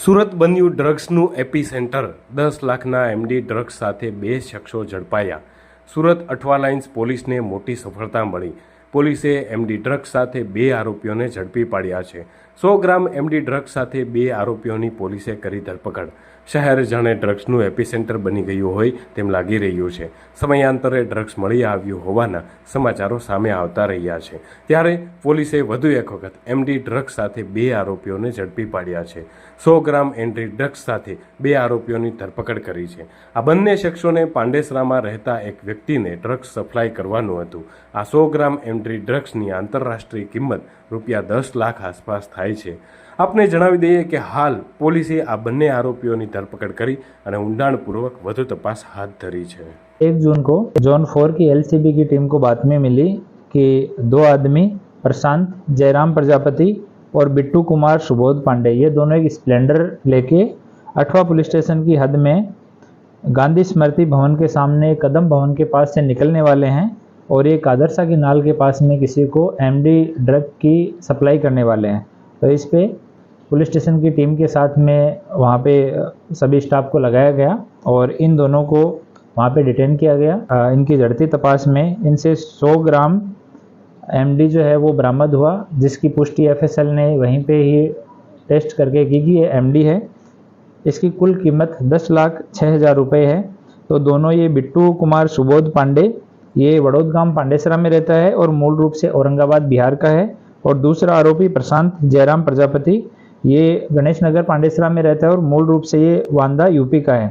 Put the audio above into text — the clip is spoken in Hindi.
સુરત બન્યું ડ્રગ્સનું એપીસેન્ટર। 10 લાખના એમડી ડ્રગ્સ સાથે 2 શખ્સો ઝડપાયા। સુરત અઠવા લાઇન્સ પોલીસને મોટી સફળતા મળી। પોલીસે એમડી ડ્રગ્સ સાથે 2 આરોપીઓને ઝડપી પાડ્યા છે। 100 ગ્રામ એમડી ડ્રગ્સ સાથે 2 આરોપીઓની પોલીસે કરી ધરપકડ। શહેર જાણે ડ્રગ્સનું એપીસેન્ટર બની ગયું હોય તેમ લાગી રહ્યું છે। સમયાંતરે ડ્રગ્સ મળી આવ્યું હોવાના સમાચારો સામે આવતા રહ્યા છે, ત્યારે પોલીસે વધુ એક વખત એમડી ડ્રગ્સ સાથે 2 આરોપીઓને ઝડપી પાડ્યા છે। 100 ગ્રામ એમડી ડ્રગ્સ સાથે 2 આરોપીઓની ધરપકડ કરી છે। આ બંને શખ્સોને પાંડેસરામાં રહેતા એક વ્યક્તિને ડ્રગ્સ સપ્લાય કરવાનું હતું। આ 100 ગ્રામ એમડી ડ્રગ્સની આંતરરાષ્ટ્રીય કિંમત ₹10 લાખ આસપાસ થાય છે। આપને જણાવી દઈએ કે હાલ પોલીસે આ બંને આરોપીઓની ધરપકડ કરી અને ઊંડાણપૂર્વક વધુ તપાસ હાથ धरी છે। 1 जून को जोन 4 की एलसीबी की टीम को बातमी मिली कि 2 आदमी प्रशांत जयराम प्रजापति और बिट्टू कुमार सुबोध पांडे, ये दोनों एक स्प्लेंडर लेके अठवा पुलिस स्टेशन की हद में गांधी स्मृति भवन के सामने कदम भवन के पास से निकलने वाले हैं और एक आदर्शा की नाल के पास में किसी को एमडी ड्रग की सप्लाई करने वाले हैं। तो इस पे पुलिस स्टेशन की टीम के साथ में वहाँ पे सभी स्टाफ को लगाया गया और इन दोनों को वहाँ पे डिटेन किया गया। इनकी जड़ती तपास में इनसे 100 ग्राम एमडी जो है वो बरामद हुआ, जिसकी पुष्टि एफएसएल ने वहीं पे ही टेस्ट करके की कि ये एमडी है। इसकी कुल कीमत 10,06,000 रुपये है। तो दोनों ये बिट्टू कुमार सुबोध पांडे ये वडोद गांव पांडेसरा में रहता है और मूल रूप से औरंगाबाद बिहार का है, और दूसरा आरोपी प्रशांत जयराम प्रजापति ये गणेश नगर पांडेसरा में रहता है और मूल रूप से ये वांदा यूपी का है।